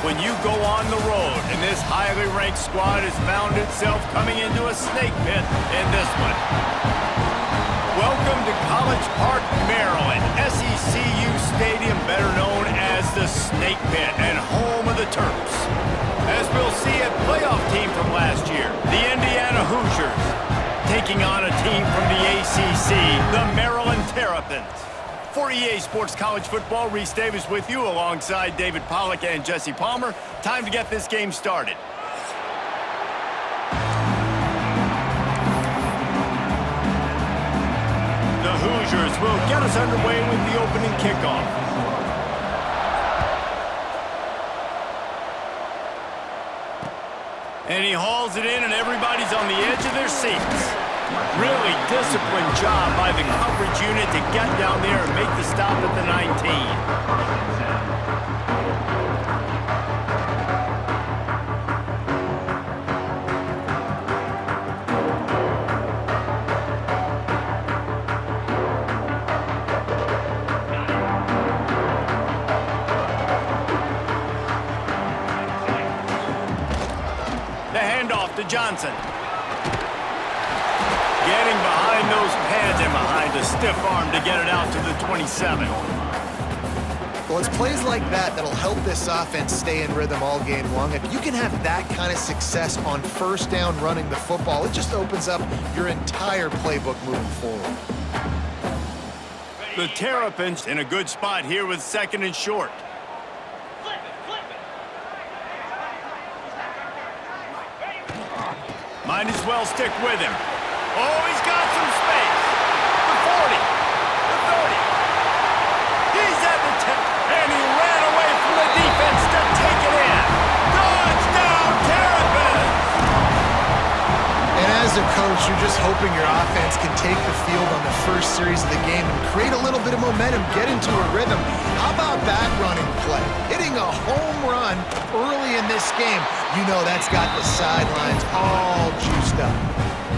when you go on the road, and this highly ranked squad has found itself coming into a snake pit in this one. Welcome to College Park, Maryland, SECU Stadium, better known as the Snake Pit and home of the Terps. As we'll see, a playoff team from last year, the Indiana Hoosiers, taking on a team from the ACC, the Maryland Terrapins. For EA Sports College Football, Reese Davis with you alongside David Pollack and Jesse Palmer. Time to get this game started. The Hoosiers will get us underway with the opening kickoff. And he hauls it in, and everybody's on the edge of their seats. Really disciplined job by the coverage unit to get down there and make the stop at the 19. The handoff to Johnson. Getting behind those pads and behind a stiff arm to get it out to the 27. Well, it's plays like that that'll help this offense stay in rhythm all game long. If you can have that kind of success on first down running the football, it just opens up your entire playbook moving forward. The Terrapins in a good spot here with second and short. Might as well stick with him. Oh, he's got some space. The 40, the 30. He's at the 10, and he ran away from the defense to take it in. Touchdown, Terrapins! And as a coach, you're just hoping your offense can take the field on the first series of the game and create a little bit of momentum, get into a rhythm. How about that running play? Hitting a home run early in this game. You know that's got the sidelines all juiced up.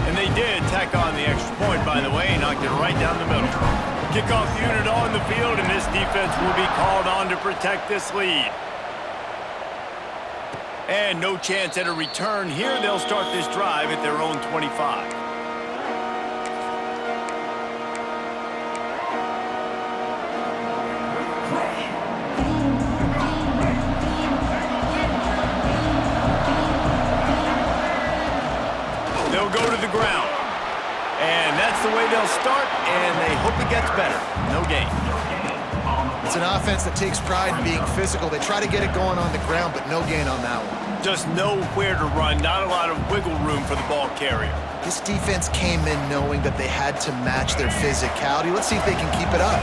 And they did tack on the extra point, by the way, knocked it right down the middle. Kickoff unit on the field, and this defense will be called on to protect this lead. And no chance at a return here. They'll start this drive at their own 25. They'll go to the ground. And that's the way they'll start, and they hope it gets better. No gain. It's an offense that takes pride in being physical. They try to get it going on the ground, but no gain on that one. Just nowhere to run, not a lot of wiggle room for the ball carrier. This defense came in knowing that they had to match their physicality. Let's see if they can keep it up.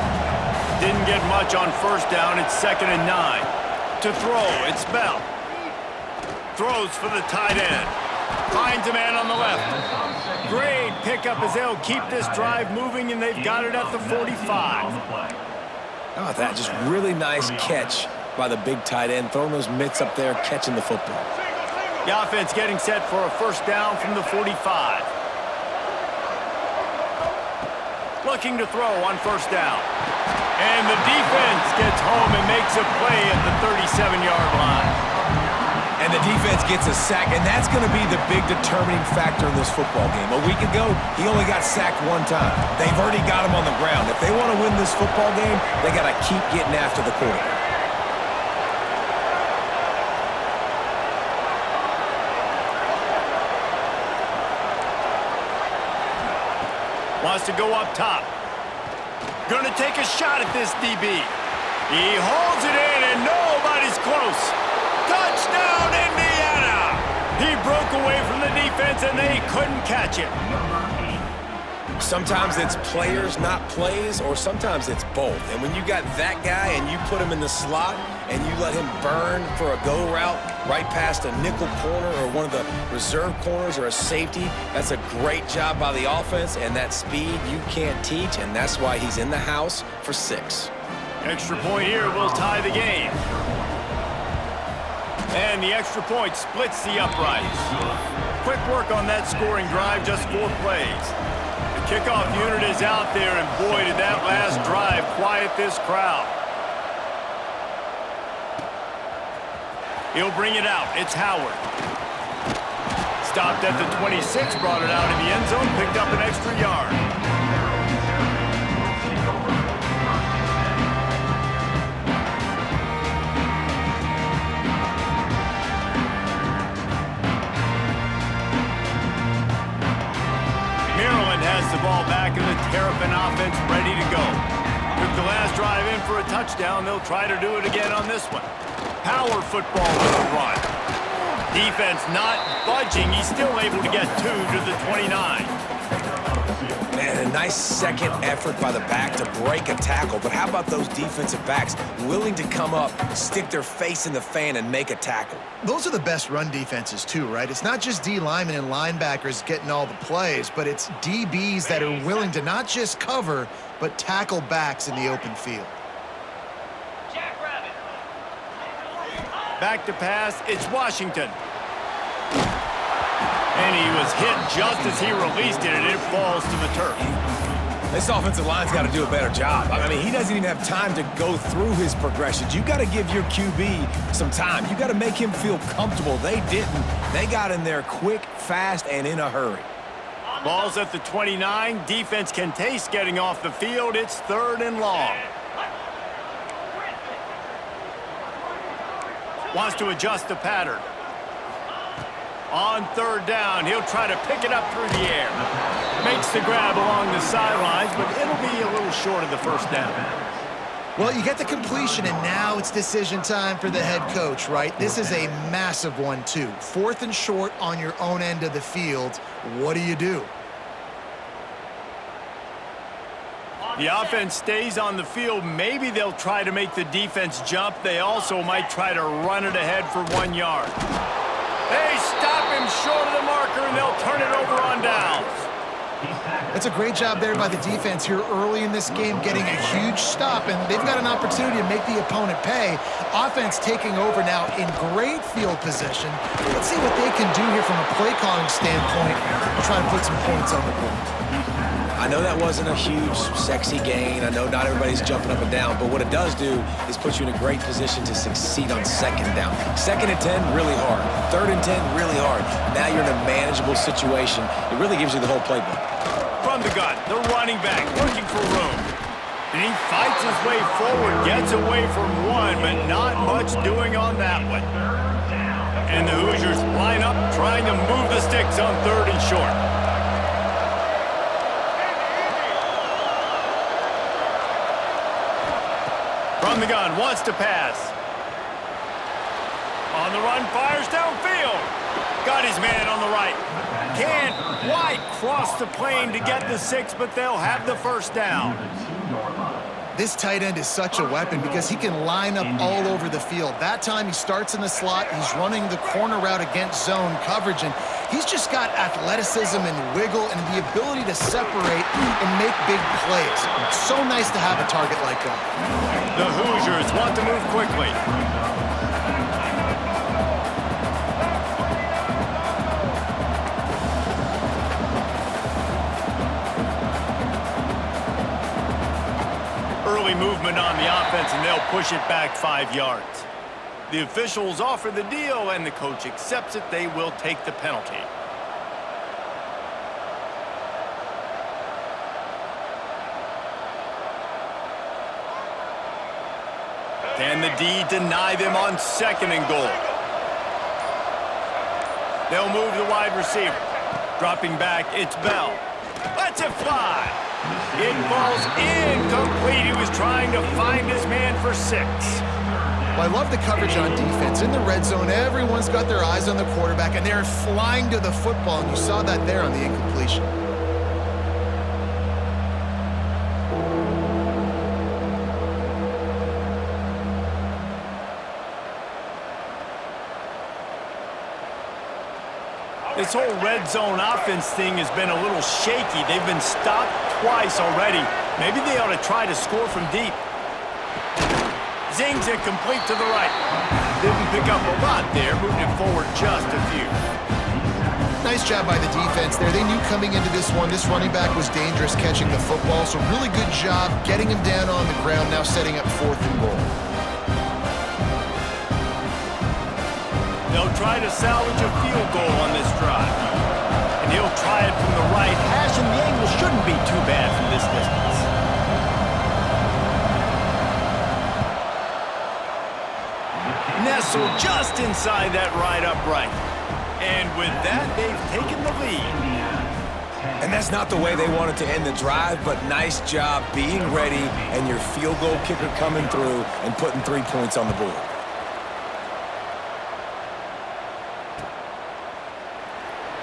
Didn't get much on first down. It's 2nd and 9. To throw, it's Bell. Throws for the tight end. Finds a man on the left. Great pickup as they'll keep this drive moving, and they've got it at the 45. How about that? Just really nice catch by the big tight end, throwing those mitts up there, catching the football. The offense getting set for a first down from the 45. Looking to throw on first down. And the defense gets home and makes a play at the 37-yard line. And the defense gets a sack, and that's going to be the big determining factor in this football game. A week ago, he only got sacked one time. They've already got him on the ground. If they want to win this football game, they got to keep getting after the quarterback. Wants to go up top. Gonna take a shot at this DB. He holds it in, and nobody's close. Touchdown, Indiana! He broke away from the defense, and they couldn't catch it. Sometimes it's players, not plays, or sometimes it's both. And when you got that guy and you put him in the slot and you let him burn for a go route right past a nickel corner or one of the reserve corners or a safety, that's a great job by the offense, and that speed you can't teach, and that's why he's in the house for 6. Extra point here will tie the game. And the extra point splits the uprights. Quick work on that scoring drive, just 4 plays. The kickoff unit is out there, and boy, did that last drive quiet this crowd. He'll bring it out. It's Howard. Stopped at the 26, brought it out in the end zone, picked up an extra yard. Maryland has the ball back and the Terrapin offense ready to go. Took the last drive in for a touchdown. They'll try to do it again on this one. Power football with a run. Defense not budging. He's still able to get 2 to the 29. Man, a nice second effort by the back to break a tackle. But how about those defensive backs willing to come up, stick their face in the fan, and make a tackle? Those are the best run defenses too, right? It's not just D linemen and linebackers getting all the plays, but it's DBs that are willing to not just cover, but tackle backs in the open field. Back to pass, it's Washington. And he was hit just as he released it, and it falls to the turf. This offensive line's got to do a better job. I mean, he doesn't even have time to go through his progressions. You got to give your QB some time. You got to make him feel comfortable. They didn't. They got in there quick, fast, and in a hurry. Ball's at the 29. Defense can taste getting off the field. It's 3rd and long. Wants to adjust the pattern. On 3rd down, he'll try to pick it up through the air. Makes the grab along the sidelines, but it'll be a little short of the 1st down. Well, you get the completion, and now it's decision time for the head coach, right? This is a massive one, too. 4th and short on your own end of the field. What do? The offense stays on the field. Maybe they'll try to make the defense jump. They also might try to run it ahead for 1 yard. They stop him short of the marker, and they'll turn it over on downs. That's a great job there by the defense here early in this game, getting a huge stop, and they've got an opportunity to make the opponent pay. Offense taking over now in great field position. Let's see what they can do here from a play calling standpoint to try and put some points on the board. I know that wasn't a huge, sexy gain. I know not everybody's jumping up and down, but what it does do is put you in a great position to succeed on 2nd down. 2nd and 10, really hard. 3rd and 10, really hard. Now you're in a manageable situation. It really gives you the whole playbook. From the gun, the running back looking for room. And he fights his way forward, gets away from one, but not much doing on that one. And the Hoosiers line up, trying to move the sticks on 3rd and short. From the gun, wants to pass. On the run, fires downfield. Got his man on the right. Can't quite cross the plane to get the 6, but they'll have the 1st down. This tight end is such a weapon because he can line up all over the field. That time he starts in the slot, he's running the corner route against zone coverage, and he's just got athleticism and wiggle and the ability to separate and make big plays. So nice to have a target like that. The Hoosiers want to move quickly. Early movement on the offense, and they'll push it back 5 yards. The officials offer the deal, and the coach accepts it. They will take the penalty. Can the D deny them on 2nd and goal? They'll move the wide receiver. Dropping back, it's Bell. Lets it fly. It falls incomplete. He was trying to find his man for 6. Well, I love the coverage on defense. In the red zone, everyone's got their eyes on the quarterback, and they're flying to the football, and you saw that there on the incompletion. This whole red zone offense thing has been a little shaky. They've been stopped twice already. Maybe they ought to try to score from deep. Zings it complete to the right. Didn't pick up a lot there, moved it forward just a few. Nice job by the defense there. They knew coming into this one, this running back was dangerous catching the football, so really good job getting him down on the ground, now setting up 4th and goal. They'll try to salvage a field goal on this drive. And he'll try it from the right hash, and the angle shouldn't be too bad from this distance. Nestled just inside that right upright. And with that, they've taken the lead. And that's not the way they wanted to end the drive, but nice job being ready and your field goal kicker coming through and putting 3 points on the board.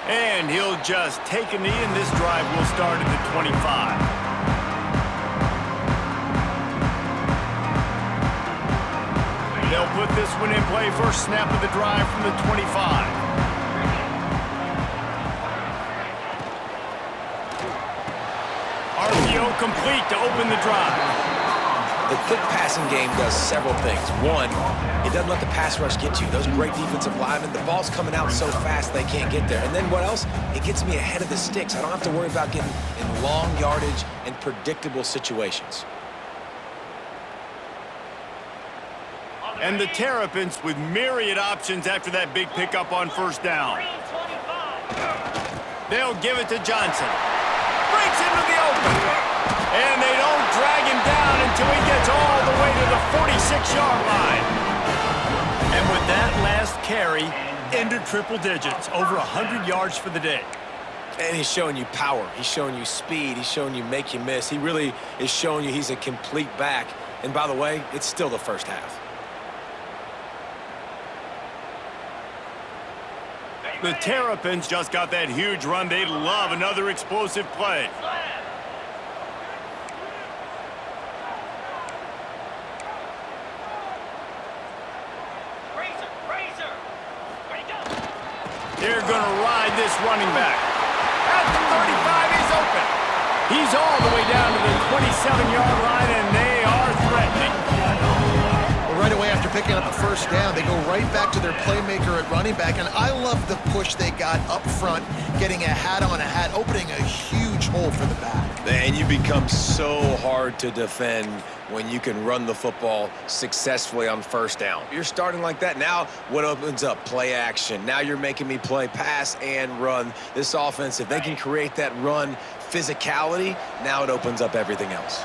And he'll just take a knee, and this drive will start at the 25. They'll put this one in play. First snap of the drive from the 25. RPO complete to open the drive. The quick passing game does several things. One, it doesn't let the pass rush get to you. Those great defensive linemen, the ball's coming out so fast they can't get there. And then what else? It gets me ahead of the sticks. I don't have to worry about getting in long yardage and predictable situations. And the Terrapins with myriad options after that big pickup on first down. They'll give it to Johnson. Breaks into the open. And they don't drag him down until he gets all the way to the 46-yard line. And with that last carry, into triple digits, over 100 yards for the day. And he's showing you power. He's showing you speed. He's showing you make you miss. He really is showing you he's a complete back. And by the way, it's still the first half. The Terrapins just got that huge run. They love another explosive play. They're going to ride this running back. At the 35, he's open. He's all the way down to the 27-yard line, and they are threatening. Right away after picking up a first down, they go right back to their playmaker at running back, and I love the push they got up front, getting a hat on a hat, opening a huge hole for the back. And you become so hard to defend when you can run the football successfully on first down. You're starting like that. Now what opens up? Play action. Now you're making me play pass and run. This offense, if they can create that run physicality, now it opens up everything else.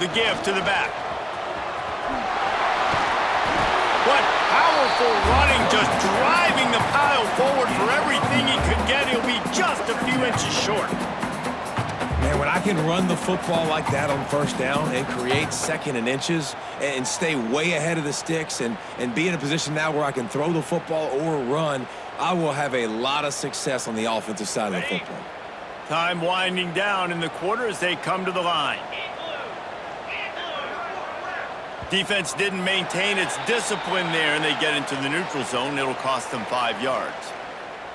The give to the back. What powerful running, just driving the pile forward for everything he could get. He'll be just a few inches short. Man, when I can run the football like that on first down and create second and inches and stay way ahead of the sticks and be in a position now where I can throw the football or run, I will have a lot of success on the offensive side of the football. Time winding down in the quarter as they come to the line. Defense didn't maintain its discipline there, and they get into the neutral zone. It'll cost them 5 yards.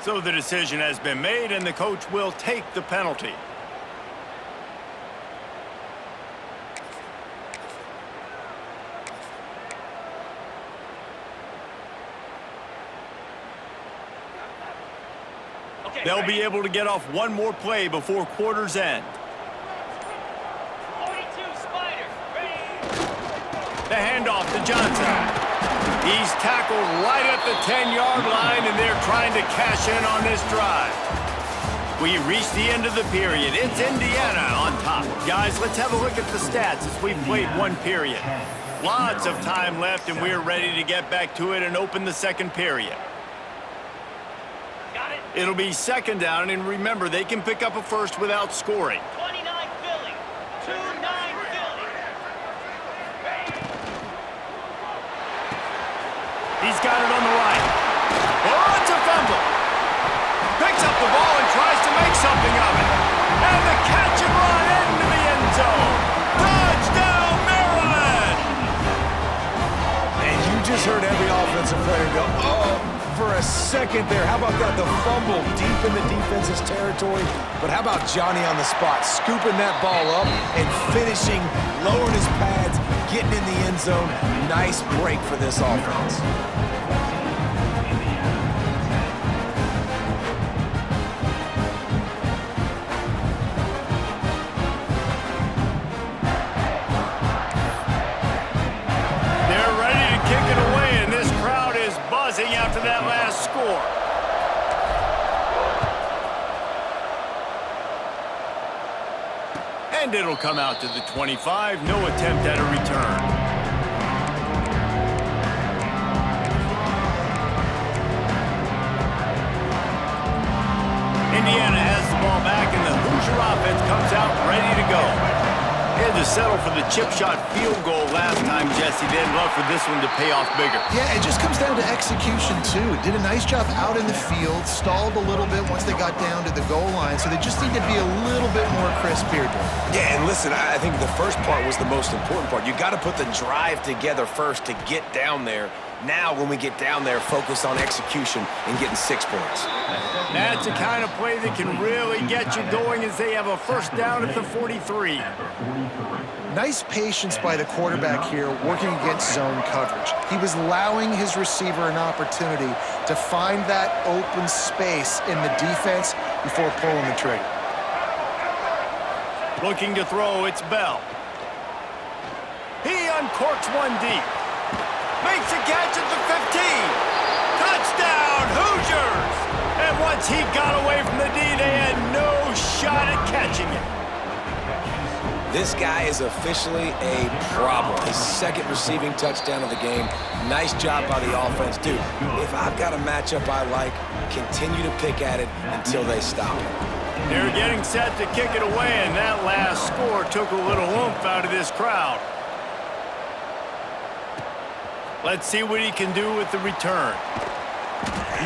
So the decision has been made, and the coach will take the penalty. They'll be able to get off one more play before quarter's end. The handoff to Johnson. He's tackled right at the 10-yard line, and they're trying to cash in on this drive. We reached the end of the period. It's Indiana on top. Guys, let's have a look at the stats as we've played one period. Lots of time left, and we're ready to get back to it and open the second period. Got it. It'll be second down, and remember, they can pick up a first without scoring. 29 Philly. 2-9 Philly. He's got it on the right. Oh, it's a fumble. Picks up the ball and tries to make something of it. And the catch and run into the end zone. Touchdown, Maryland! And you just heard every offensive player go, oh, for a second there. How about that? The fumble deep in the defense's territory. But how about Johnny on the spot, scooping that ball up and finishing, lowering his pads, getting in the end zone. Nice break for this offense. And it'll come out to the 25. No attempt at a return. Indiana has the ball back, and the Hoosier offense comes out ready to go. They had to settle for the chip shot field goal last time, Jesse. They'd love for this one to pay off bigger. Yeah, it just comes down to execution, too. Did a nice job out in the field, stalled a little bit once they got down to the goal line, so they just need to be a little bit more crisp here, Bill. Yeah, and listen, I think the first part was the most important part. You got to put the drive together first to get down there. Now, when we get down there, focus on execution and getting 6 points. That's the kind of play that can really get you going as they have a first down at the 43. Nice patience by the quarterback here, working against zone coverage. He was allowing his receiver an opportunity to find that open space in the defense before pulling the trigger. Looking to throw, it's Bell. He uncorks one deep. Makes a catch at the 15. Touchdown, Hoosiers! And once he got away from the D, they had no shot at catching it. This guy is officially a problem. His second receiving touchdown of the game. Nice job by the offense. Dude, if I've got a matchup I like, continue to pick at it until they stop it. They're getting set to kick it away, and that last score took a little oomph out of this crowd. Let's see what he can do with the return.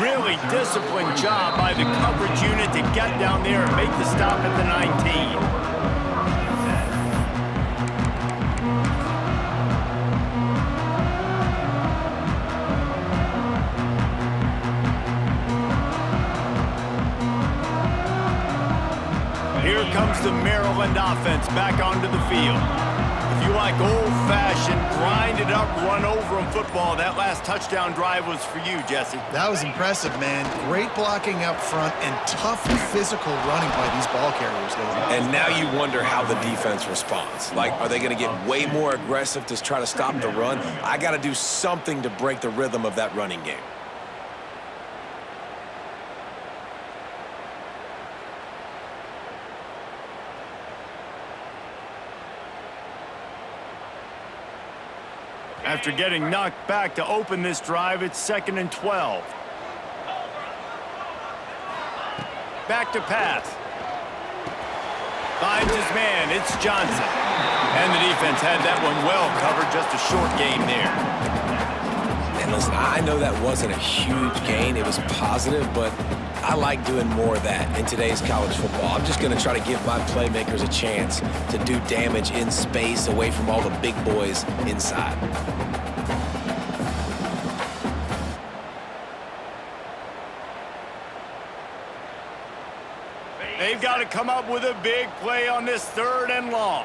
Really disciplined job by the coverage unit to get down there and make the stop at the 19. Here comes the Maryland offense back onto the field. If you like old-fashioned, grind-it-up, run-over-'em football, that last touchdown drive was for you, Jesse. That was impressive, man. Great blocking up front and tough physical running by these ball carriers, though. And now you wonder how the defense responds. Like, are they going to get way more aggressive to try to stop the run? I got to do something to break the rhythm of that running game. After getting knocked back to open this drive, it's 2nd and 12. Back to pass. Finds his man. It's Johnson. And the defense had that one well covered. Just a short game there. And listen, I know that wasn't a huge gain. It was positive, but I like doing more of that in today's college football. I'm just going to try to give my playmakers a chance to do damage in space away from all the big boys inside. They've got to come up with a big play on this 3rd and long.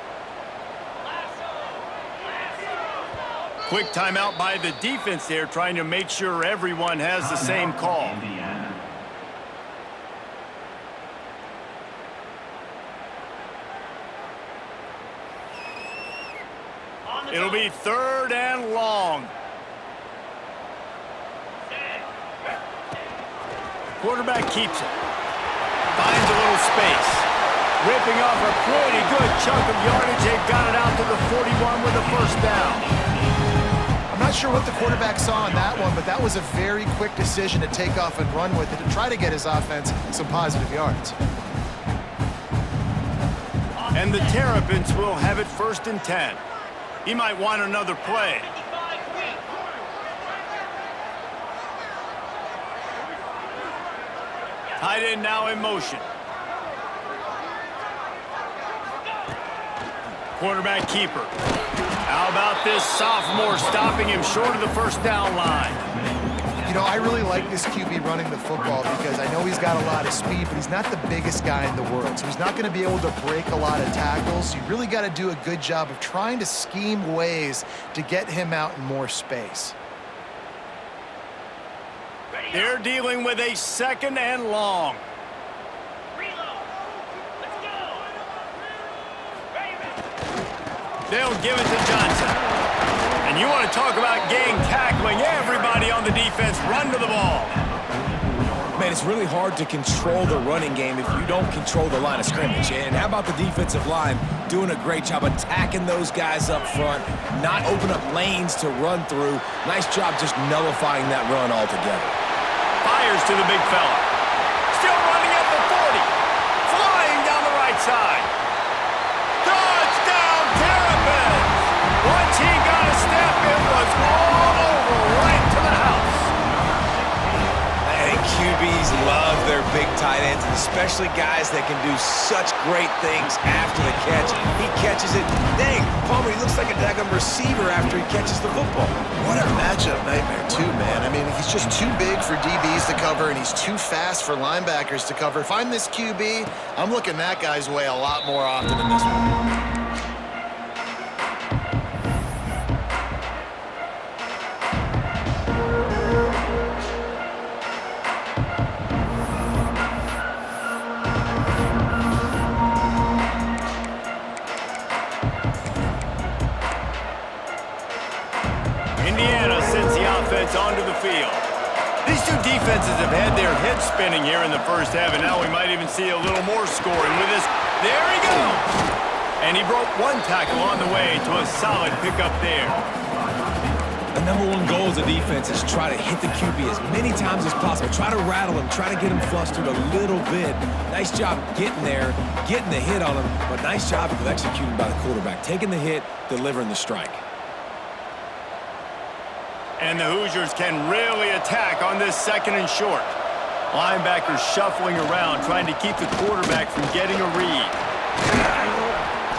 Quick timeout by the defense there, trying to make sure everyone has the same call. It'll be 3rd and long. Quarterback keeps it. Finds a little space. Ripping off a pretty good chunk of yardage. They've got it out to the 41 with a first down. I'm not sure what the quarterback saw on that one, but that was a very quick decision to take off and run with it to try to get his offense some positive yards. And the Terrapins will have it 1st and 10. He might want another play. Tight end now in motion. Quarterback keeper. How about this sophomore stopping him short of the first down line? You know, I really like this QB running the football because I know he's got a lot of speed, but he's not the biggest guy in the world. So he's not going to be able to break a lot of tackles. You really got to do a good job of trying to scheme ways to get him out in more space. They're dealing with a 2nd and long. They'll give it to Johnson. And you want to talk about gang tackling. Everybody on the defense run to the ball. Man, it's really hard to control the running game if you don't control the line of scrimmage. And how about the defensive line doing a great job attacking those guys up front, not open up lanes to run through. Nice job just nullifying that run altogether. Fires to the big fella. Still running at the 40. Flying down the right side. Touchdown, Terrapins! Once he got a step, it was all over right to the house. And QBs love their big tight ends, and especially guys that can do such great things after the catch. He catches it. Dang, Palmer, he looks like a daggum receiver after he catches the football. What a matchup nightmare, too, man. I mean, he's just too big for DBs to cover, and he's too fast for linebackers to cover. If I'm this QB, I'm looking that guy's way a lot more often than this one. Indiana sends the offense onto the field. These two defenses have had their heads spinning here in the first half, and now we might even see a little more scoring with this. There he goes! And he broke one tackle on the way to a solid pickup there. The number one goal as a defense is try to hit the QB as many times as possible. Try to rattle him, try to get him flustered a little bit. Nice job getting there, getting the hit on him, but nice job of executing by the quarterback. Taking the hit, delivering the strike. And the Hoosiers can really attack on this second and short. Linebackers shuffling around, trying to keep the quarterback from getting a read.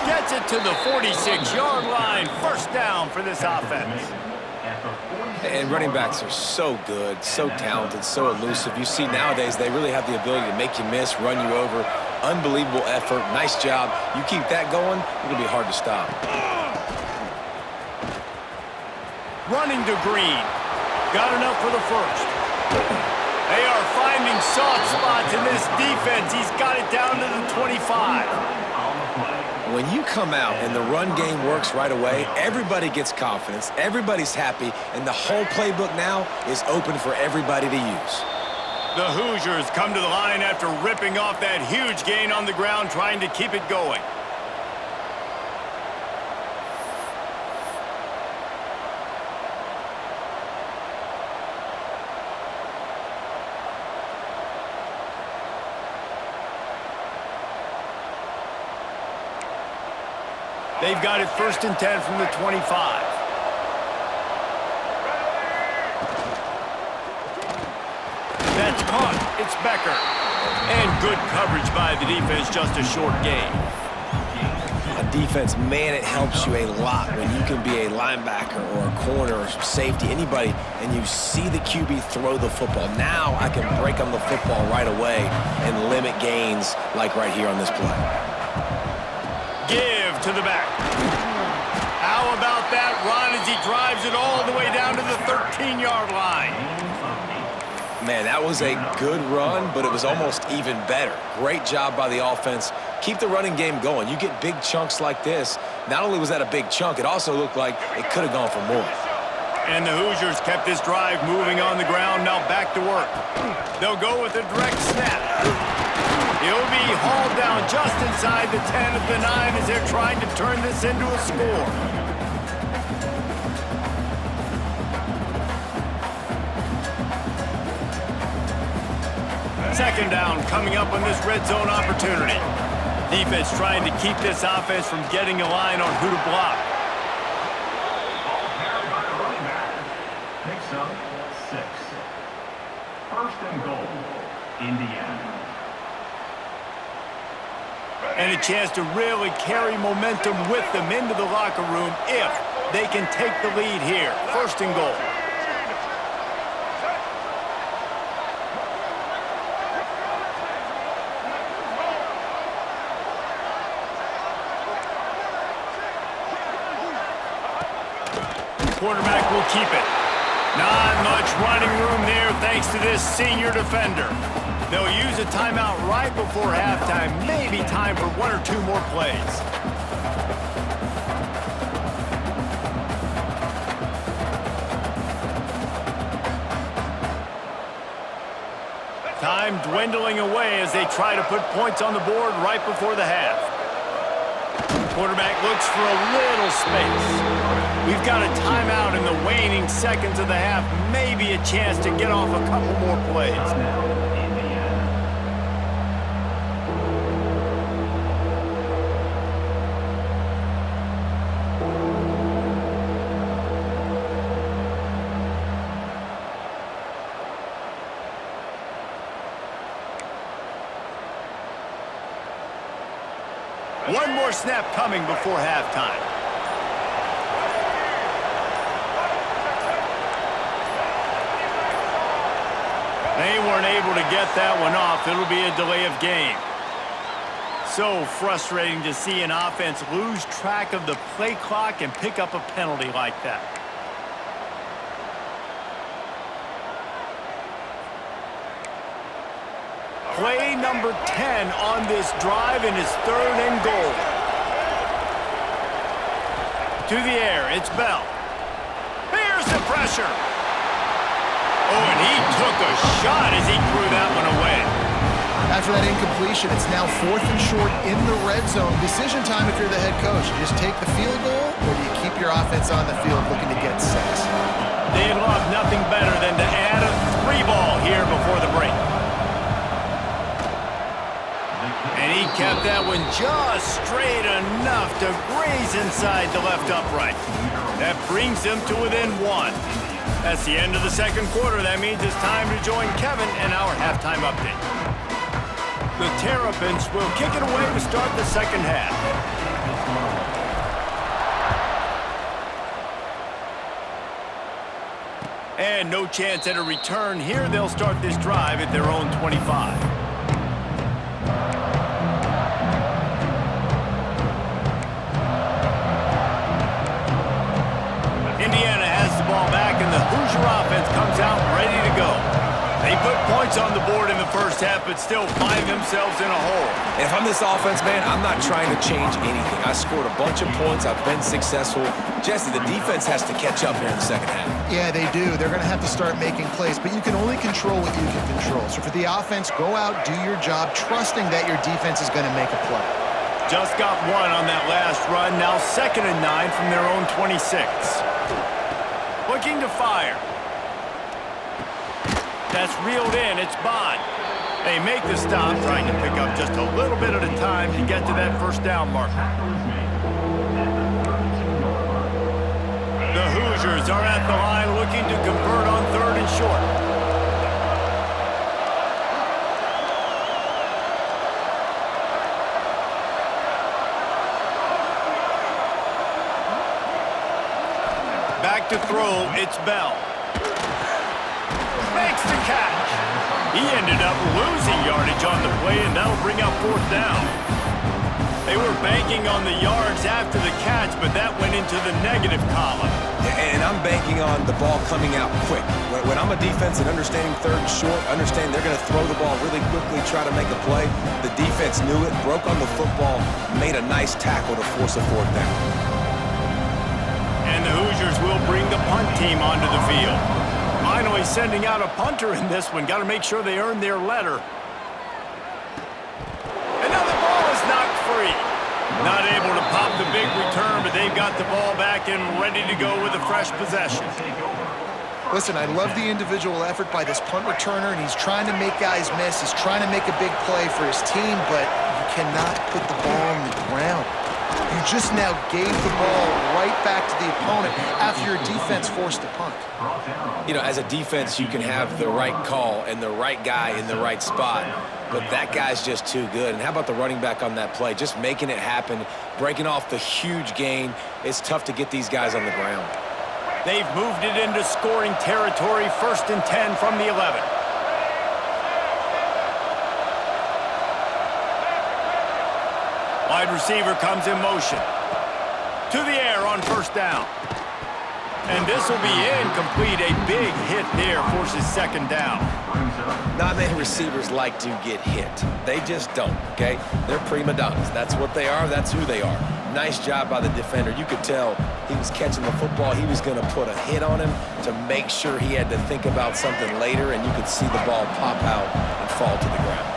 Gets it to the 46-yard line. First down for this offense. And running backs are so good, so talented, so elusive. You see nowadays they really have the ability to make you miss, run you over. Unbelievable effort. Nice job. You keep that going, it'll be hard to stop. Running to Green. Got enough for the first. They are finding soft spots in this defense. He's got it down to the 25. When you come out and the run game works right away, everybody gets confidence, everybody's happy, and the whole playbook now is open for everybody to use. The Hoosiers come to the line after ripping off that huge gain on the ground, trying to keep it going. They've got it first and 10 from the 25. That's caught. It's Becker. And good coverage by the defense, just a short gain. On defense, man, it helps you a lot when you can be a linebacker or a corner or safety, anybody, and you see the QB throw the football. Now I can break on the football right away and limit gains like right here on this play. Give to the back. How about that run as he drives it all the way down to the 13-yard line? Man, that was a good run, but it was almost even better. Great job by the offense. Keep the running game going. You get big chunks like this. Not only was that a big chunk, it also looked like it could have gone for more. And the Hoosiers kept this drive moving on the ground. Now back to work. They'll go with a direct snap. He'll be hauled down just inside the 10 of the 9 as they're trying to turn this into a score. Second down coming up on this red zone opportunity. Defense trying to keep this offense from getting a line on who to block. Picks up 6. First and goal, Indiana. And a chance to really carry momentum with them into the locker room if they can take the lead here. First and goal. Quarterback will keep it. Not much running room there thanks to this senior defender. They'll use a timeout right before halftime. Maybe time for one or two more plays. Time dwindling away as they try to put points on the board right before the half. Quarterback looks for a little space. We've got a timeout in the waning seconds of the half. Maybe a chance to get off a couple more plays. Indiana. One more snap coming before halftime. They weren't able to get that one off. It'll be a delay of game. So frustrating to see an offense lose track of the play clock and pick up a penalty like that. Play number 10 on this drive in his 3rd and goal. To the air, it's Bell. Here's the pressure. Oh, and he took a shot as he threw that one away. After that incompletion, it's now 4th and short in the red zone. Decision time if you're the head coach. You just take the field goal, or do you keep your offense on the field looking to get 6? They'd love nothing better than to add a 3-ball here before the break. And he kept that one just straight enough to graze inside the left upright. That brings them to within 1. That's the end of the second quarter. That means it's time to join Kevin and our halftime update. The Terrapins will kick it away to start the second half. And no chance at a return here. They'll start this drive at their own 25. Indiana has the ball back, and the Hoosier offense comes out ready to go. They put points on the board in the first half, but still find themselves in a hole. If I'm this offense, man, I'm not trying to change anything. I scored a bunch of points. I've been successful. Jesse, the defense has to catch up here in the second half. Yeah, they do. They're going to have to start making plays, but you can only control what you can control. So for the offense, go out, do your job, trusting that your defense is going to make a play. Just got one on that last run. Now 2nd and 9 from their own 26. Looking to fire. That's reeled in. It's Bond. They make the stop, trying to pick up just a little bit at a time to get to that first down marker. The Hoosiers are at the line looking to convert on 3rd and short. Back to throw, it's Bell. Makes the catch. He ended up losing yardage on the play, and that'll bring up 4th down. They were banking on the yards after the catch, but that went into the negative column. And I'm banking on the ball coming out quick. When I'm a defense and understanding 3rd and short, understand they're going to throw the ball really quickly, try to make a play. The defense knew it, broke on the football, made a nice tackle to force a 4th down. And the Hoosiers will bring the punt team onto the field. Finally sending out a punter in this one. Got to make sure they earn their letter. And now the ball is knocked free. Not able to pop the big return, but they've got the ball back and ready to go with a fresh possession. Listen, I love the individual effort by this punt returner, and he's trying to make guys miss. He's trying to make a big play for his team, but you cannot put the ball on the ground. You just now gave the ball right back to the opponent after your defense forced a punt. You know, as a defense, you can have the right call and the right guy in the right spot, but that guy's just too good. And how about the running back on that play? Just making it happen, breaking off the huge gain. It's tough to get these guys on the ground. They've moved it into scoring territory, 1st and 10 from the 11. Wide receiver comes in motion. To the air on 1st down. And this will be incomplete. A big hit there forces 2nd down. Not many receivers like to get hit. They just don't, okay? They're prima donnas. That's what they are. That's who they are. Nice job by the defender. You could tell he was catching the football. He was going to put a hit on him to make sure he had to think about something later, and you could see the ball pop out and fall to the ground.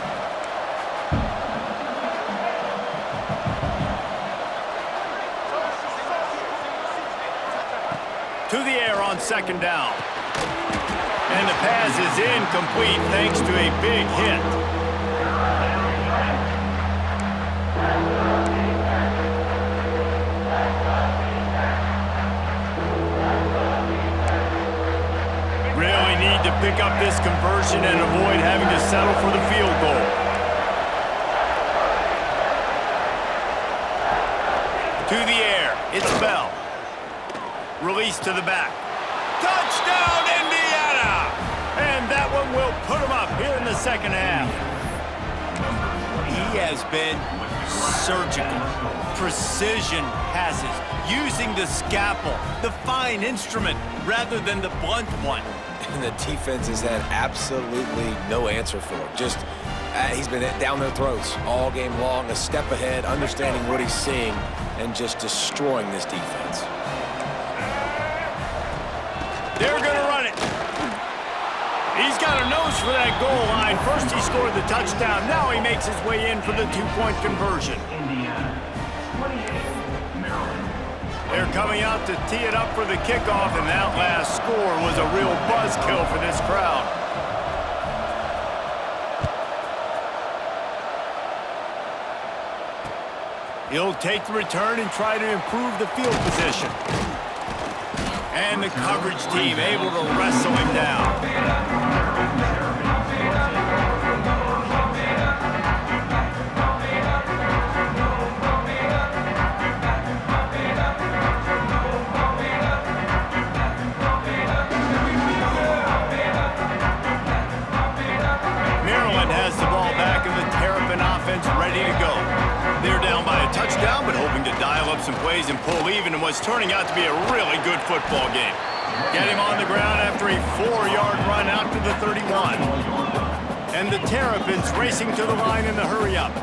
To the air on second down. And the pass is incomplete thanks to a big hit. Really need to pick up this conversion and avoid having to settle for the field goal. To the air, it's Bell. Release to the back. Touchdown, Indiana! And that one will put him up here in the second half. He has been surgical, precision passes, using the scalpel, the fine instrument, rather than the blunt one. And the defense has had absolutely no answer for him. Just, he's been down their throats all game long, a step ahead, understanding what he's seeing, and just destroying this defense. They're going to run it. He's got a nose for that goal line. First he scored the touchdown. Now he makes his way in for the two-point conversion. Indiana, 28, Maryland. They're coming out to tee it up for the kickoff, and that last score was a real buzzkill for this crowd. He'll take the return and try to improve the field position. And the coverage team able to wrestle him down. Maryland has the ball back and the Terrapin offense ready to go. They're down by a touchdown, but hoping to dial up some plays and pull even in what's turning out to be a really good football game. Get him on the ground after a 4-yard run out to the 31. And the Terrapins racing to the line in the hurry-up.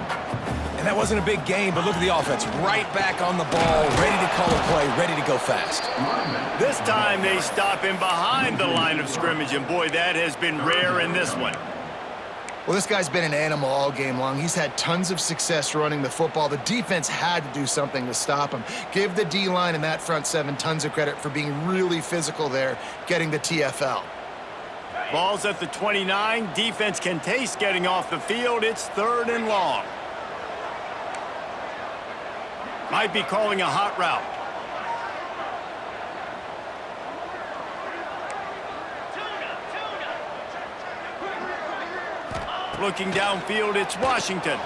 And that wasn't a big game, but look at the offense. Right back on the ball, ready to call a play, ready to go fast. This time they stop him behind the line of scrimmage, and boy, that has been rare in this one. Well, this guy's been an animal all game long. He's had tons of success running the football. The defense had to do something to stop him. Give the D-line and that front seven tons of credit for being really physical there, getting the TFL. Ball's at the 29. Defense can taste getting off the field. It's 3rd and long. Might be calling a hot route. Looking downfield, it's Washington.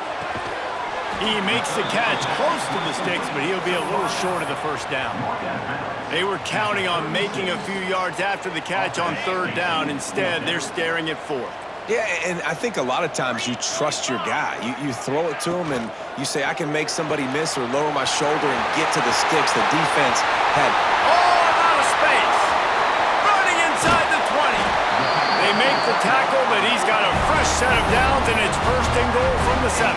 He makes the catch close to the sticks, but he'll be a little short of the first down. They were counting on making a few yards after the catch on 3rd down. Instead, they're staring at 4th. Yeah, and I think a lot of times you trust your guy. You throw it to him and you say, I can make somebody miss or lower my shoulder and get to the sticks. The defense had all out of space. Running inside the 20. They make the tackle, but he's got a fresh set of downs, and it's 1st and goal from the 7.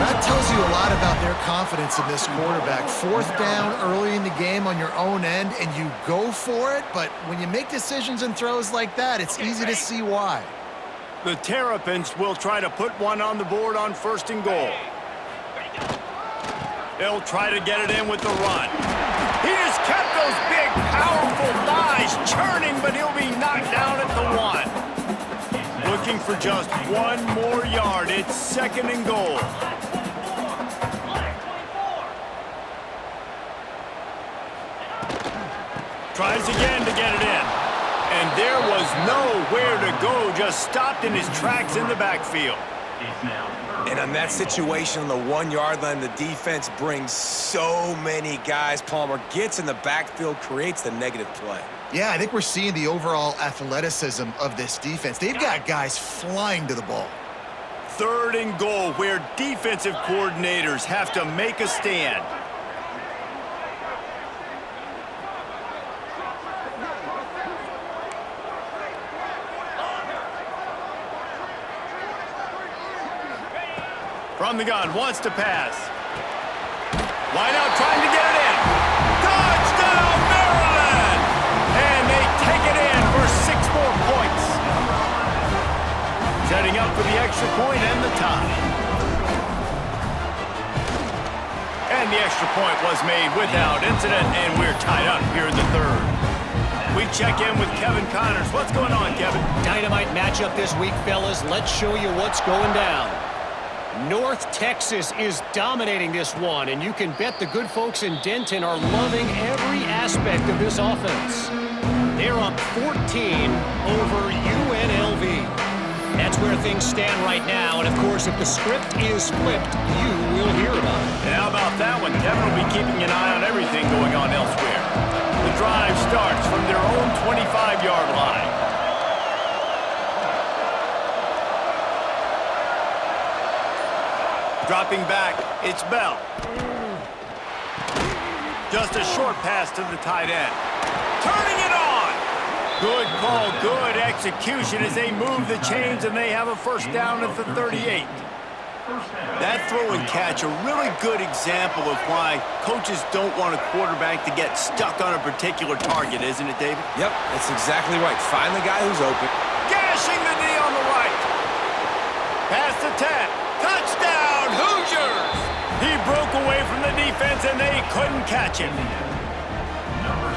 That tells you a lot about their confidence in this quarterback. 4th down early in the game on your own end, and you go for it, but when you make decisions and throws like that, it's easy to see why. The Terrapins will try to put one on the board on 1st and goal. They'll try to get it in with the run. He just kept those big, powerful thighs churning, but he'll be knocked down at the 1. Looking for just 1 more yard. It's 2nd and goal. Tries again to get it in. And there was nowhere to go, just stopped in his tracks in the backfield. And on that situation on the 1-yard line, the defense brings so many guys. Palmer gets in the backfield, creates the negative play. Yeah, I think we're seeing the overall athleticism of this defense. They've got guys flying to the ball. 3rd and goal, where defensive coordinators have to make a stand. From the gun, wants to pass. Wide out, trying to get it in. Touchdown, Maryland! And they take it in for 6 more points. Setting setting up for the extra point and the tie. And the extra point was made without incident, and we're tied up here in the third. We check in with Kevin Connors. What's going on, Kevin? Dynamite matchup this week, fellas. Let's show you what's going down. North Texas is dominating this one, and you can bet the good folks in Denton are loving every aspect of this offense. They're up 14 over UNLV. That's where things stand right now, and of course, if the script is flipped, you will hear about it. And how about that one? Kevin will be keeping an eye on everything going on elsewhere. The drive starts from their own 25-yard line. Dropping back, it's Bell. Just a short pass to the tight end. Turning it on! Good call, good execution as they move the chains and they have a first down at the 38. That throw and catch, a really good example of why coaches don't want a quarterback to get stuck on a particular target, isn't it, David? Yep, that's exactly right. Find the guy who's open. Gashing the knee on the right. Pass to 10. Touchdown, Hoosiers! He broke away from the defense and they couldn't catch him.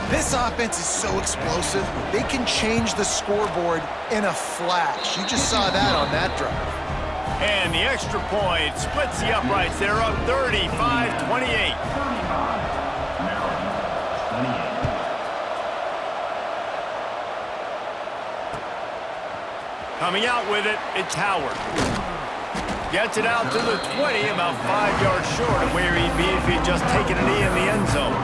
This offense is so explosive, they can change the scoreboard in a flash. You just saw that on that drive. And the extra point splits the uprights. They're up 35-28. Coming out with it, it's Howard. Gets it out to the 20, about 5 yards short of where he'd be if he'd just taken a knee in the end zone.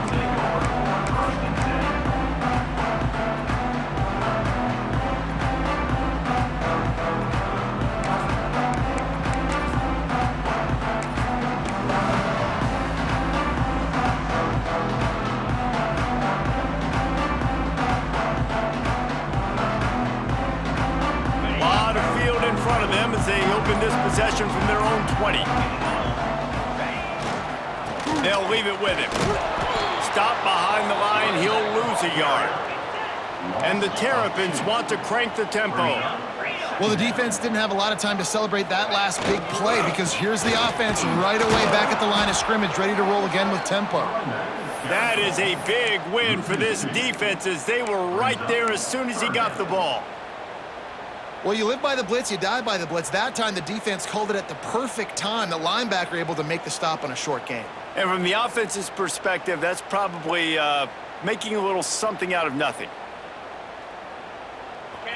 As they open this possession from their own 20. They'll leave it with him. Stop behind the line, he'll lose a yard. And the Terrapins want to crank the tempo. Well, the defense didn't have a lot of time to celebrate that last big play because here's the offense right away back at the line of scrimmage, ready to roll again with tempo. That is a big win for this defense as they were right there as soon as he got the ball. Well, you live by the blitz, you die by the blitz. That time, the defense called it at the perfect time. The linebacker able to make the stop on a short gain. And from the offense's perspective, that's probably making a little something out of nothing.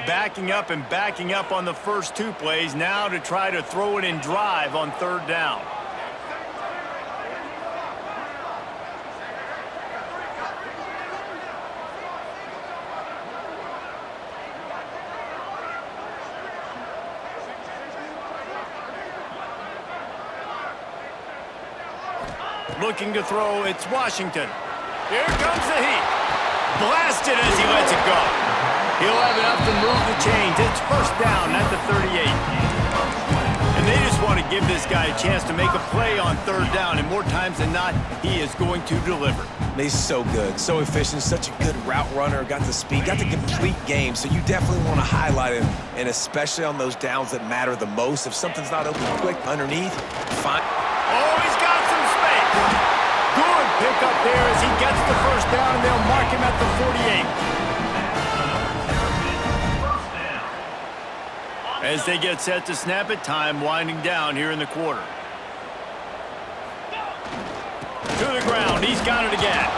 Backing up and backing up on the first two plays, now to try to throw it in drive on third down. Looking to throw, it's Washington. Here comes the heat. Blasted as he lets it go. He'll have enough to move the chains. It's first down at the 38. And they just want to give this guy a chance to make a play on third down, and more times than not, he is going to deliver. He's so good, so efficient, such a good route runner, got the speed, got the complete game, so you definitely want to highlight him, and especially on those downs that matter the most. If something's not open quick underneath, fine. Oh, he's got some space. Good pick up there as he gets the first down, and they'll mark him at the 48. As they get set to snap it, time winding down here in the quarter. To the ground, he's got it again.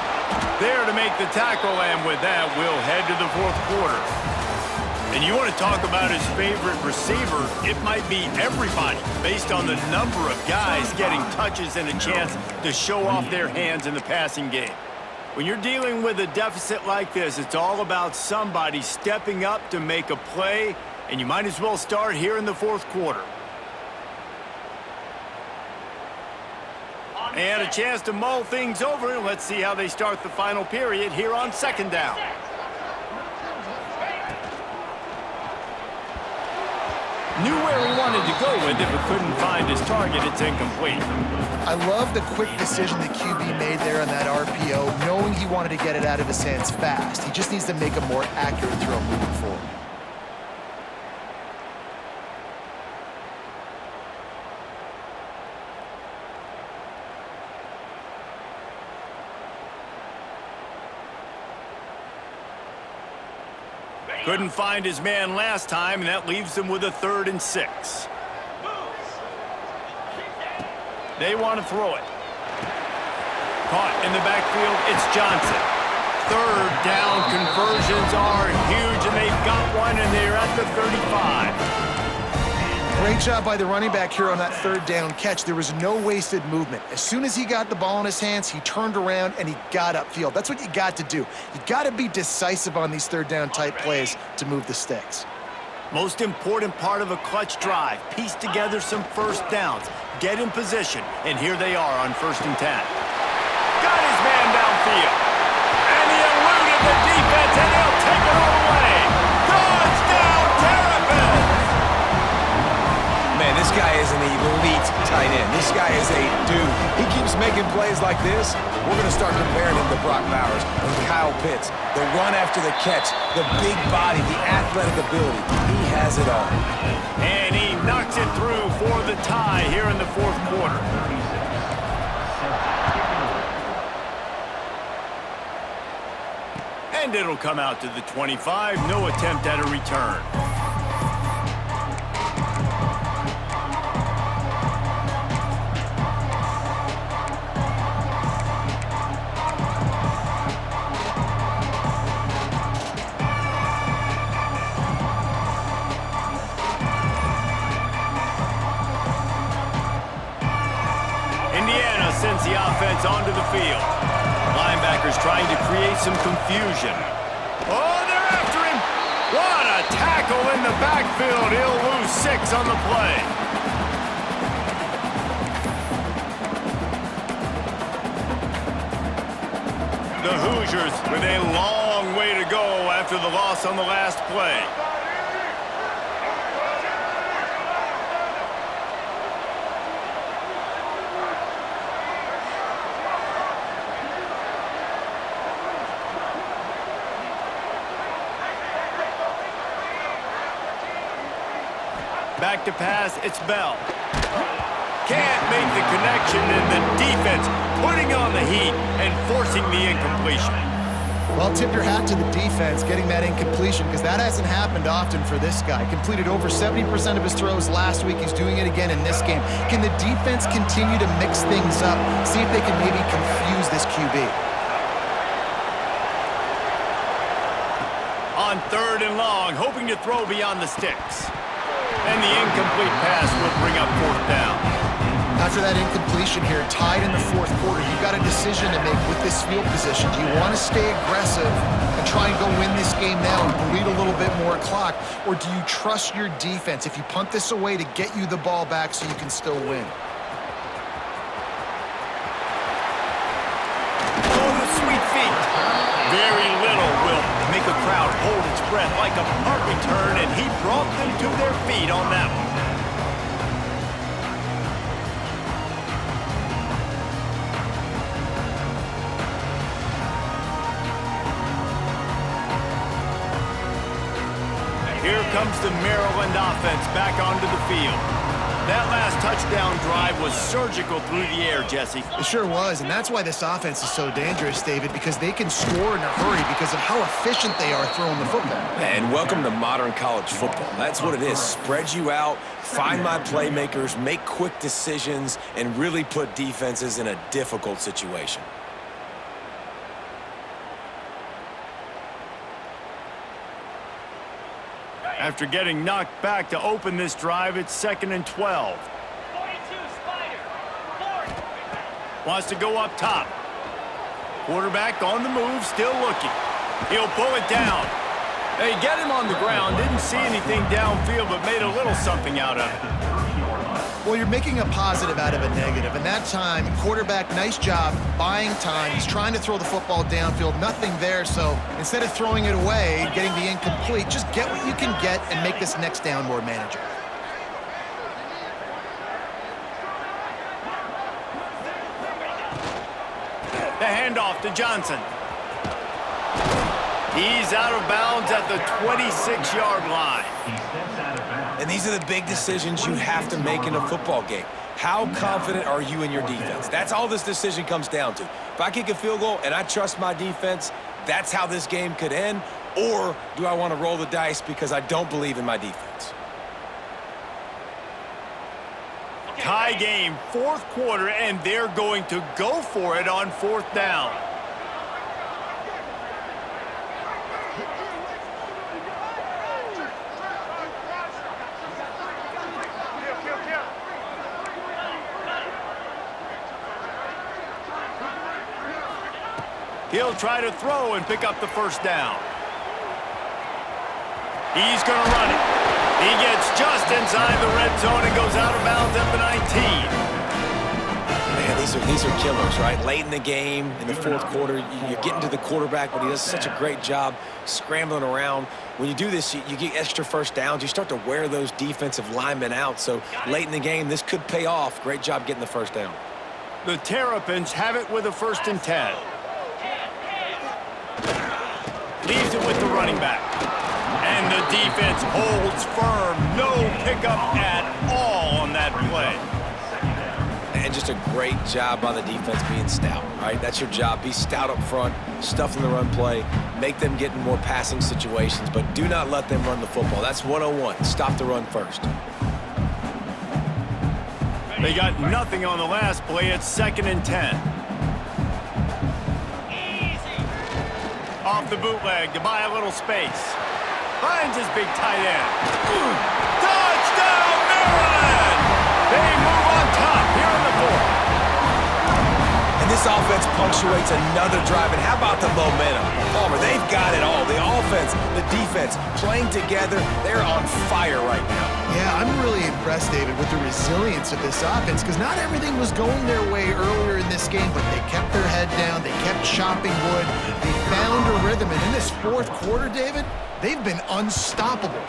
There to make the tackle, and with that, we'll head to the fourth quarter. And you want to talk about his favorite receiver, it might be everybody, based on the number of guys getting touches and a chance to show off their hands in the passing game. When you're dealing with a deficit like this, it's all about somebody stepping up to make a play, and you might as well start here in the fourth quarter. And a chance to mull things over. Let's see how they start the final period here on second down. Knew where he wanted to go with it, but couldn't find his target. It's incomplete. I love the quick decision the QB made there on that RPO, knowing he wanted to get it out of his hands fast. He just needs to make a more accurate throw moving forward. Couldn't find his man last time, and that leaves them with a 3rd and 6. They want to throw it. Caught in the backfield, it's Johnson. 3rd down conversions are huge, and they've got one, and they're at the 35. Great job by the running back here on that 3rd down catch. There was no wasted movement. As soon as he got the ball in his hands, he turned around and he got upfield. That's what you got to do. You got to be decisive on these 3rd down type plays to move the sticks. Most important part of a clutch drive, piece together some 1st downs, get in position, and here they are on 1st and 10. Got his man downfield, and he eluded the defense, and he'll take it all the way. Touchdown, Terrapins! Man, this guy is an elite tight end. This guy is a dude. He keeps making plays like this. We're going to start comparing him to Brock Bowers and Kyle Pitts. The run after the catch, the big body, the athletic ability. He has it all. And he knocks it through for the tie here in the 4th quarter. And it'll come out to the 25. No attempt at a return. Indiana sends the offense onto the field. Linebackers trying to create some confusion. Oh, they're after him. What a tackle in the backfield. He'll lose 6 on the play. The Hoosiers with a long way to go after the loss on the last play. Back to pass, it's Bell. Can't make the connection, and the defense putting on the heat and forcing the incompletion. Well, tip your hat to the defense getting that incompletion, because that hasn't happened often for this guy. Completed over 70% of his throws last week. He's doing it again in this game. Can the defense continue to mix things up, see if they can maybe confuse this QB? On 3rd and long, hoping to throw beyond the sticks. And the incomplete pass will bring up 4th down. After that incompletion here, tied in the 4th quarter, you've got a decision to make with this field position. Do you want to stay aggressive and try and go win this game now and bleed a little bit more clock? Or do you trust your defense if you punt this away to get you the ball back so you can still win? Oh, the sweet feet. Very little will make a crowd hold its breath like a punt return, and he brought them to their feet on that one. Here comes the Maryland offense back onto the field. That last touchdown drive was surgical through the air, Jesse. It sure was, and that's why this offense is so dangerous, David, because they can score in a hurry because of how efficient they are throwing the football. And welcome to modern college football. That's what it is. Spread you out, find my playmakers, make quick decisions, and really put defenses in a difficult situation. After getting knocked back to open this drive, it's 2nd and 12. 42 Spider. 4th. Wants to go up top. Quarterback on the move, still looking. He'll pull it down. They get him on the ground. Didn't see anything downfield, but made a little something out of it. Well, you're making a positive out of a negative, and that time, quarterback, nice job, buying time. He's trying to throw the football downfield, nothing there, so instead of throwing it away, getting the incomplete, just get what you can get and make this next down more manageable. The handoff to Johnson. He's out of bounds at the 26-yard line. And these are the big decisions you have to make in a football game. How confident are you in your defense? That's all this decision comes down to. If I kick a field goal and I trust my defense, that's how this game could end. Or do I want to roll the dice because I don't believe in my defense? Tie game, fourth quarter, and they're going to go for it on fourth down. He'll try to throw and pick up the first down. He's going to run it. He gets just inside the red zone and goes out of bounds at the 19. Man, these are killers, right? Late in the game, in the fourth quarter, you're getting to the quarterback, but he does such a great job scrambling around. When you do this, you get extra first downs. You start to wear those defensive linemen out. So late in the game, this could pay off. Great job getting the first down. The Terrapins have it with a 1st and 10. Leaves it with the running back. And the defense holds firm. No pickup at all on that play. And just a great job by the defense being stout, right? That's your job. Be stout up front, stuff in the run play, make them get in more passing situations, but do not let them run the football. That's 101. Stop the run first. They got nothing on the last play. It's 2nd and 10. Off the bootleg to buy a little space. Finds his big tight end. Touchdown, Maryland! They move on top here in the fourth. And this offense punctuates another drive. And how about the momentum? Palmer, they've got it all. The offense, the defense, playing together. They're on fire right now. Yeah, I'm really impressed, David, with the resilience of this offense because not everything was going their way earlier in this game, but they kept their head down. They kept chopping wood. They found a rhythm. And in this fourth quarter, David, they've been unstoppable.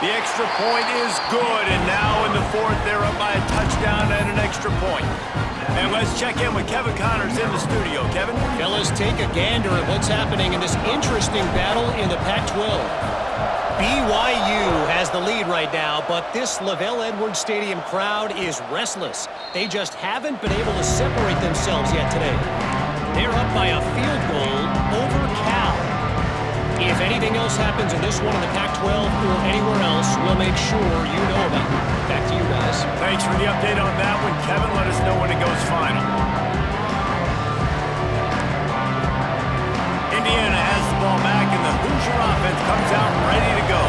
The extra point is good, and now in the fourth, they're up by a touchdown and an extra point. And let's check in with Kevin Connors in the studio. Kevin? Fellas, take a gander at what's happening in this interesting battle in the Pac-12. BYU has the lead right now, but this LaVell Edwards Stadium crowd is restless. They just haven't been able to separate themselves yet today. They're up by a field goal over Cal. If anything else happens in this one in the Pac-12 or anywhere else, we'll make sure you know about it. Back to you guys. Thanks for the update on that one, Kevin. Let us know when it goes final. Indiana has the ball back, and the Hoosier offense comes out ready to go.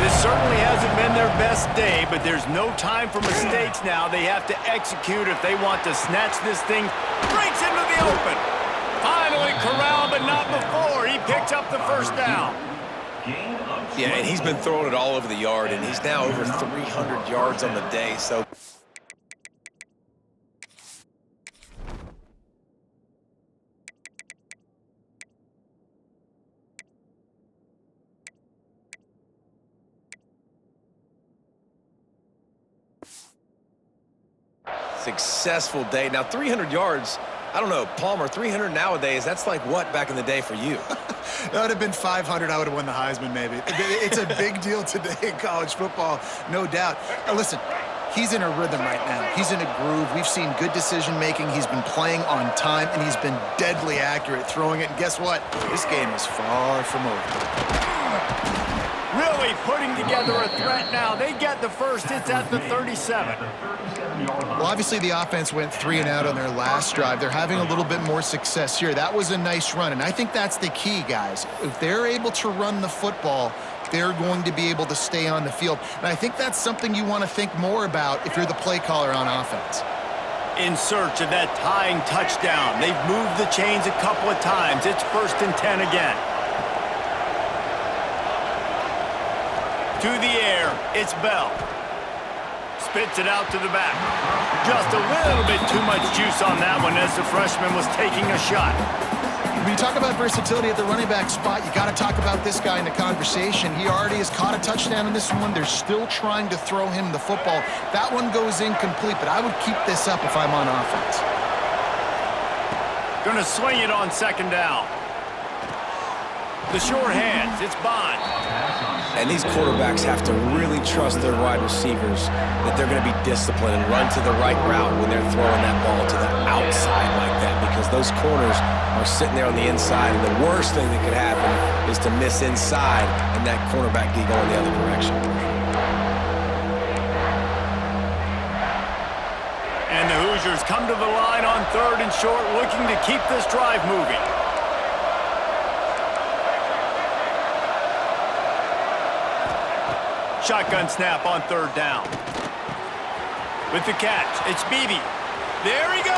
This certainly hasn't been their best day, but there's no time for mistakes now. They have to execute if they want to snatch this thing. Breaks into the open. Finally corralled, but not before. He picks up the first down. Yeah, and he's been throwing it all over the yard, and he's now over 300 yards on the day, so... Successful day. Now, 300 yards, I don't know, Palmer, 300 nowadays, that's like what back in the day for you? That would have been 500. I would have won the Heisman, maybe. It's a big deal today in college football, no doubt. Now, listen, he's in a rhythm right now. He's in a groove. We've seen good decision-making. He's been playing on time, and he's been deadly accurate throwing it. And guess what? This game is far from over. Really putting together a threat now. They get the first. It's at the 37. Well, obviously the offense went 3 and out on their last drive. They're having a little bit more success here. That was a nice run, and I think that's the key, guys. If they're able to run the football, they're going to be able to stay on the field. And I think that's something you want to think more about if you're the play caller on offense. In search of that tying touchdown. They've moved the chains a couple of times. It's 1st and 10 again. To the air, it's Bell. Spits it out to the back. Just a little bit too much juice on that one as the freshman was taking a shot. When you talk about versatility at the running back spot, you got to talk about this guy in the conversation. He already has caught a touchdown in this one. They're still trying to throw him the football. That one goes incomplete, but I would keep this up if I'm on offense. Gonna swing it on 2nd down. The short hands, it's Bond. And these quarterbacks have to really trust their wide receivers that they're going to be disciplined and run to the right route when they're throwing that ball to the outside like that, because those corners are sitting there on the inside, and the worst thing that could happen is to miss inside and that cornerback be going the other direction. And the Hoosiers come to the line on 3rd and short, looking to keep this drive moving. Shotgun snap on 3rd down. With the catch, it's Beebe. There he goes.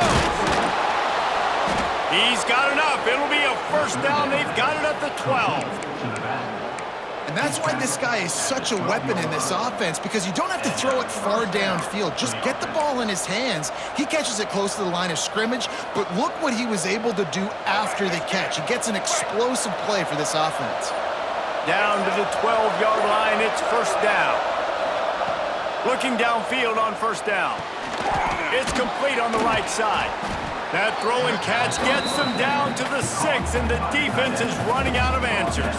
He's got enough. It'll be a 1st down. They've got it at the 12. And that's why this guy is such a weapon in this offense, because you don't have to throw it far downfield. Just get the ball in his hands. He catches it close to the line of scrimmage, but look what he was able to do after the catch. He gets an explosive play for this offense. Down to the 12-yard line, it's 1st down. Looking downfield on 1st down. It's complete on the right side. That throw and catch gets them down to the 6, and the defense is running out of answers.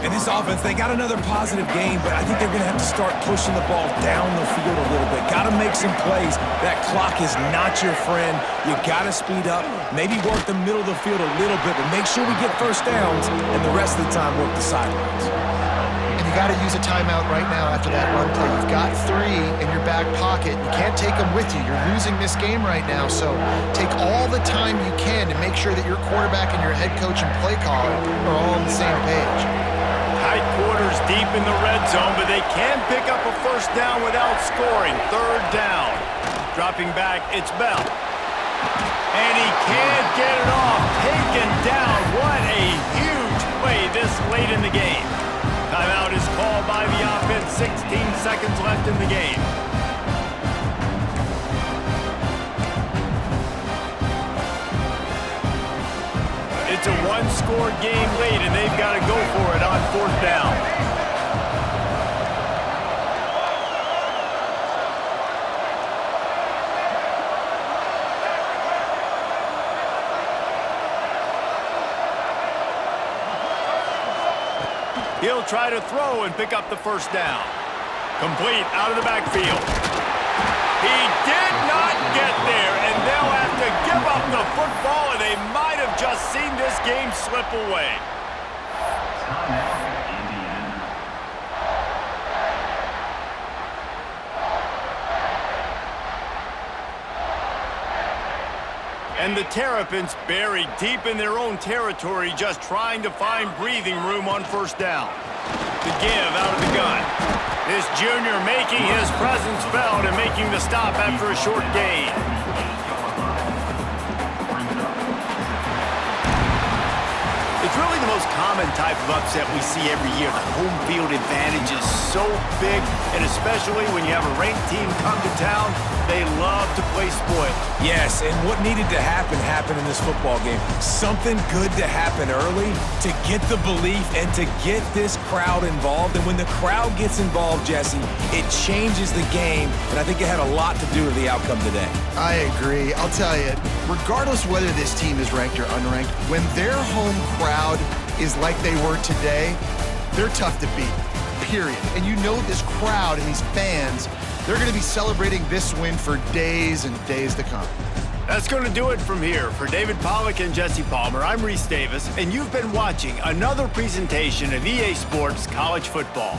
And this offense, they got another positive game, but I think they're going to have to start pushing the ball down the field a little bit. Got to make some plays. That clock is not your friend. You got to speed up, maybe work the middle of the field a little bit, but make sure we get 1st downs, and the rest of the time work the sidelines. And you got to use a timeout right now after that run play. You've got 3 in your back pocket. You can't take them with you. You're losing this game right now, so take all the time you can to make sure that your quarterback and your head coach and play caller are all on the same page. Tight quarters deep in the red zone, but they can pick up a 1st down without scoring. 3rd down. Dropping back, it's Bell. And he can't get it off. Taken down. What a huge play this late in the game. Timeout is called by the offense. 16 seconds left in the game. It's a 1-score game late, and they've got to go for it on 4th down. He'll try to throw and pick up the 1st down. Complete out of the backfield. He did not get there, and they'll have to give up the football, and they might have just seen this game slip away. And the Terrapins buried deep in their own territory, just trying to find breathing room on 1st down. The give out of the gun. This junior making his presence felt and making the stop after a short gain. It's really the most common type of upset we see every year. The home field advantage is so big, and especially when you have a ranked team come to town, they love to play spoil. Yes, and what needed to happen happened in this football game. Something good to happen early to get the belief and to get this crowd involved. And when the crowd gets involved, Jesse, it changes the game, and I think it had a lot to do with the outcome today. I agree. I'll tell you, regardless whether this team is ranked or unranked, when their home crowd is like they were today, they're tough to beat, period. And you know this crowd and these fans, they're going to be celebrating this win for days and days to come. That's going to do it from here. For David Pollack and Jesse Palmer, I'm Reese Davis, and you've been watching another presentation of EA Sports College Football.